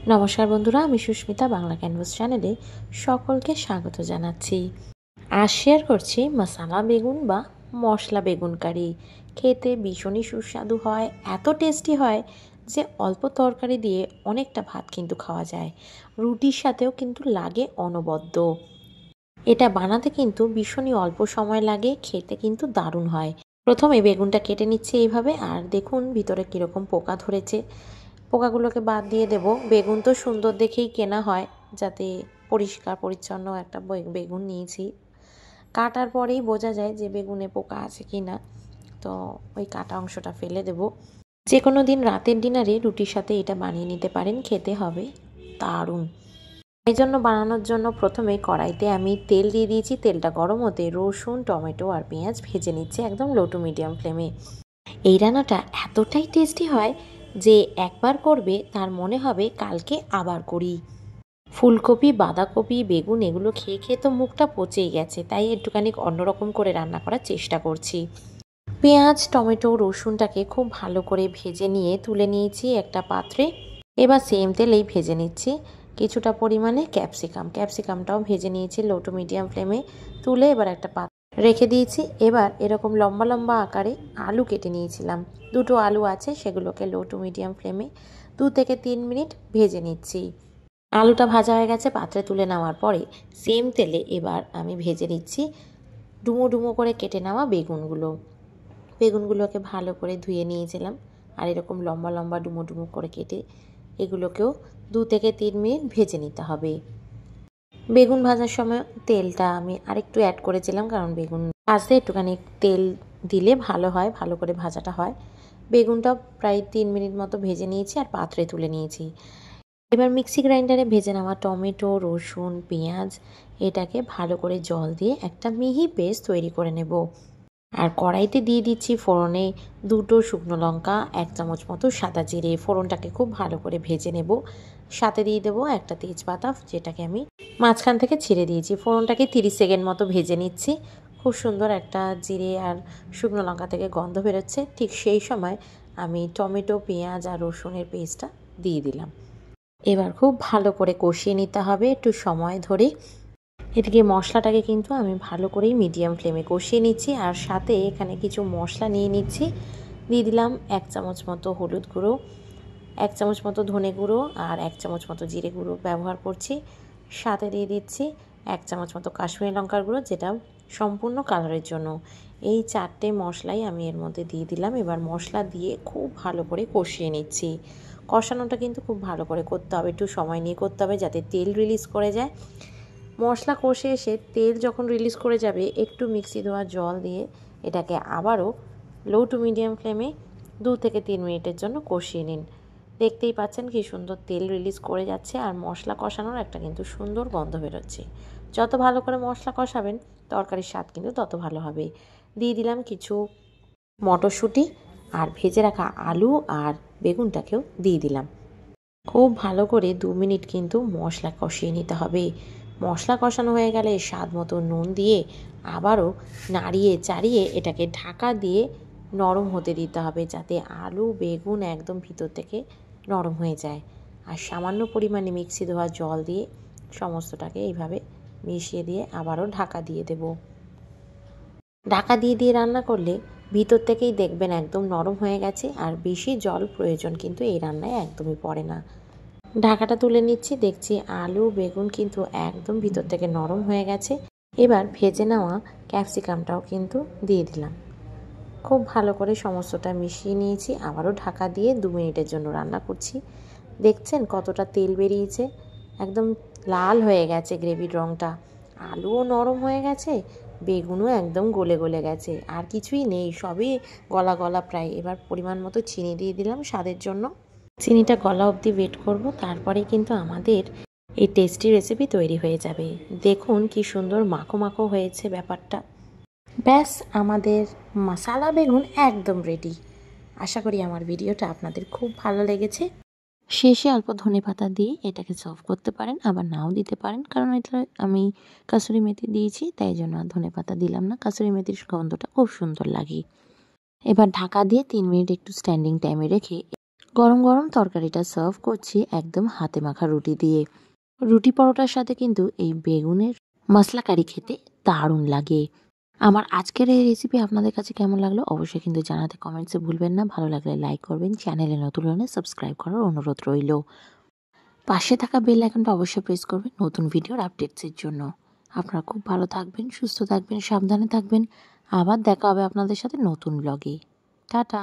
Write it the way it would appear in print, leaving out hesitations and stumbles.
নমস্কার বন্ধুরা, আমি সুস্মিতা বাংলা ক্যানভাস চ্যানেলে সকলকে স্বাগত জানাচ্ছি। আজ শেয়ার করছি মশালা বেগুন বা মশলা বেগুন কারি। খেতে ভীষণই সুস্বাদু হয়, এত টেস্টি হয় যে অল্প তরকারি দিয়ে অনেকটা ভাত কিন্তু খাওয়া যায়। রুটির সাথেও কিন্তু লাগে অনবদ্য। এটা বানাতে কিন্তু ভীষণই অল্প সময় লাগে, খেতে কিন্তু দারুণ হয়। প্রথমে বেগুনটা কেটে নিচ্ছি এইভাবে, আর দেখুন ভিতরে কীরকম পোকা ধরেছে। পোকাগুলোকে বাদ দিয়ে দেব। বেগুন তো সুন্দর দেখেই কেনা হয়, যাতে পরিষ্কার পরিচ্ছন্ন একটা বেগুন নিয়েছি। কাটার পরেই বোঝা যায় যে বেগুনে পোকা আছে কি না, তো ওই কাটা অংশটা ফেলে দেব। যে কোনো দিন রাতের ডিনারে রুটির সাথে এটা বানিয়ে নিতে পারেন, খেতে হবে দারুণ। এই জন্য বানানোর জন্য প্রথমে কড়াইতে আমি তেল দিয়ে দিয়েছি। তেলটা গরম হতে রসুন, টমেটো আর পেঁয়াজ ভেজে নিচ্ছি একদম লো টু মিডিয়াম ফ্লেমে। এই রান্নাটা এতটাই টেস্টি হয় যে একবার করবে তার মনে হবে কালকে আবার করি। ফুলকপি, বাঁধাকপি, বেগুন এগুলো খেয়ে খেয়ে তো মুখটা পচেই গেছে, তাই একটুখানি অন্যরকম করে রান্না করার চেষ্টা করছি। পেঁয়াজ, টমেটো, রসুনটাকে খুব ভালো করে ভেজে নিয়ে তুলে নিয়েছি একটা পাত্রে। এবার সেম তেলেই ভেজে নিচ্ছি কিছুটা পরিমাণে ক্যাপসিকামটাও ভেজে নিয়েছি লো টু মিডিয়াম ফ্লেমে। তুলে এবার একটা পাত্র রেখে দিয়েছি। এবার এরকম লম্বা লম্বা আকারে আলু কেটে নিয়েছিলাম, দুটো আলু আছে, সেগুলোকে লো টু মিডিয়াম ফ্লেমে 2 থেকে 3 মিনিট ভেজে নিচ্ছি। আলুটা ভাজা হয়ে গেছে, পাত্রে তুলে নেওয়ার পরে সেম তেলে এবার আমি ভেজে নিচ্ছি ডুমো ডুমো করে কেটে নেওয়া বেগুনগুলোকে ভালো করে ধুয়ে নিয়েছিলাম, আর এরকম লম্বা লম্বা ডুমো ডুমো করে কেটে এগুলোকেও 2 থেকে 3 মিনিট ভেজে নিতে হবে। বেগুন ভাজার সময় তেলটা আমি আরেকটু অ্যাড করেছিলাম, কারণ বেগুন ভাজতে একটুখানি তেল দিলে ভালো হয়, ভালো করে ভাজাটা হয়। বেগুনটাও প্রায় 3 মিনিট মতো ভেজে নিয়েছি আর পাত্রে তুলে নিয়েছি। এবার মিক্সি গ্রাইন্ডারে ভেজে নেওয়া টমেটো, রসুন, পেঁয়াজ এটাকে ভালো করে জল দিয়ে একটা মিহি পেস্ট তৈরি করে নেব। আর কড়াইতে দিয়ে দিচ্ছি ফোড়নে 2টো শুকনো লঙ্কা, 1 চামচ মতো সাদা জিরে। ফোড়নটাকে খুব ভালো করে ভেজে নেব। সাথে দিয়ে দেবো একটা তেজপাতা, যেটাকে আমি মাঝখান থেকে ছিঁড়ে দিয়েছি। ফোড়নটাকে 30 সেকেন্ড মতো ভেজে নিচ্ছি। খুব সুন্দর একটা জিরে আর শুকনো লঙ্কা থেকে গন্ধ বেরোচ্ছে। ঠিক সেই সময় আমি টমেটো, পেঁয়াজ আর রসুনের পেস্টটা দিয়ে দিলাম। এবার খুব ভালো করে কষিয়ে নিতে হবে একটু সময় ধরে। এদিকে মশলাটাকে কিন্তু আমি ভালো করেই মিডিয়াম ফ্লেমে কষিয়ে নিচ্ছি, আর সাথে এখানে কিছু মশলা নিয়ে নিচ্ছি। দিয়ে দিলাম 1 চামচ মতো হলুদ গুঁড়ো, 1 চামচ মতো ধনে গুঁড়ো আর 1 চামচ মতো জিরে গুঁড়ো ব্যবহার করছি। সাথে দিয়ে দিচ্ছি 1 চামচ মতো কাশ্মীরি লঙ্কার গুঁড়ো, যেটা সম্পূর্ণ কালারের জন্য। এই 4টে মশলাই আমি এর মধ্যে দিয়ে দিলাম। এবার মশলা দিয়ে খুব ভালো করে কষিয়ে নিচ্ছি। কষানোটা কিন্তু খুব ভালো করে করতে হবে, একটু সময় নিয়ে করতে হবে যাতে তেল রিলিজ করে যায়। মশলা কষে এসে তেল যখন রিলিজ করে যাবে, একটু মিক্সি ধোয়া জল দিয়ে এটাকে আবারও লো টু মিডিয়াম ফ্লেমে 2 থেকে 3 মিনিটের জন্য কষিয়ে নিন। দেখতেই পাচ্ছেন কি সুন্দর তেল রিলিজ করে যাচ্ছে, আর মশলা কষানোর একটা কিন্তু সুন্দর গন্ধ বেরোচ্ছে। যত ভালো করে মশলা কষাবেন তরকারির স্বাদ কিন্তু তত ভালো হবে। দিয়ে দিলাম কিছু মটরশুঁটি, আর ভেজে রাখা আলু আর বেগুনটাকেও দিয়ে দিলাম। খুব ভালো করে 2 মিনিট কিন্তু মশলা কষিয়ে নিতে হবে। মশলা কষানো হয়ে গেলে স্বাদ মতো নুন দিয়ে আবারও নাড়িয়ে চাড়িয়ে এটাকে ঢাকা দিয়ে নরম হতে দিতে হবে, যাতে আলু বেগুন একদম ভিতর থেকে নরম হয়ে যায়। আর সামান্য পরিমাণে মিক্সি ধোয়া জল দিয়ে সমস্তটাকে এইভাবে মিশিয়ে দিয়ে আবারও ঢাকা দিয়ে দেব। ঢাকা দিয়ে দিয়ে রান্না করলে ভিতর থেকেই দেখবেন একদম নরম হয়ে গেছে, আর বেশি জল প্রয়োজন কিন্তু এই রান্নায় একদমই পড়ে না। ঢাকাটা তুলে নিচ্ছি, দেখছি আলু বেগুন কিন্তু একদম ভিতর থেকে নরম হয়ে গেছে। এবার ভেজে নেওয়া ক্যাপসিকামটাও কিন্তু দিয়ে দিলাম। খুব ভালো করে সমস্তটা মিশিয়ে নিয়েছি। আবারও ঢাকা দিয়ে 2 মিনিটের জন্য রান্না করছি। দেখছেন কতটা তেল বেরিয়েছে, একদম লাল হয়ে গেছে গ্রেভির রঙটা। আলুও নরম হয়ে গেছে, বেগুনও একদম গলে গলে গেছে, আর কিছুই নেই, সবই গলা গলা প্রায়। এবার পরিমাণ মতো চিনি দিয়ে দিলাম স্বাদের জন্য। চিনিটা গলা অবধি ওয়েট করব, তারপরেই কিন্তু আমাদের এই টেস্টি রেসিপি তৈরি হয়ে যাবে। দেখুন কি সুন্দর মাখো মাখো হয়েছে ব্যাপারটা। ব্যাস, আমাদের মশালা বেগুন একদম রেডি। আশা করি আমার ভিডিওটা আপনাদের খুব ভালো লেগেছে। শেষে অল্প ধনেপাতা দিয়ে এটাকে সার্ভ করতে পারেন, আবার নাও দিতে পারেন, কারণ এটা আমি কাসুরি মেথি দিয়েছি, তাই জন্য আর ধনেপাতা দিলাম না। কাসুরি মেথির গন্ধটা খুব সুন্দর লাগে। এবার ঢাকা দিয়ে 3 মিনিট একটু স্ট্যান্ডিং টাইমে রেখে গরম গরম তরকারিটা সার্ভ করছি একদম হাতে মাখা রুটি দিয়ে। রুটি পরোটার সাথে কিন্তু এই বেগুনের মশলা কারি খেতে দারুণ লাগে। আমার আজকের এই রেসিপি আপনাদের কাছে কেমন লাগলো অবশ্যই কিন্তু জানাতে কমেন্টসে ভুলবেন না। ভালো লাগলে লাইক করবেন, চ্যানেলে নতুন হলে সাবস্ক্রাইব করার অনুরোধ রইল। পাশে থাকা বেল আইকনটা অবশ্যই প্রেস করবেন নতুন ভিডিওর আপডেটসের জন্য। আপনারা খুব ভালো থাকবেন, সুস্থ থাকবেন, সাবধানে থাকবেন। আবার দেখা হবে আপনাদের সাথে নতুন ব্লগে। টাটা।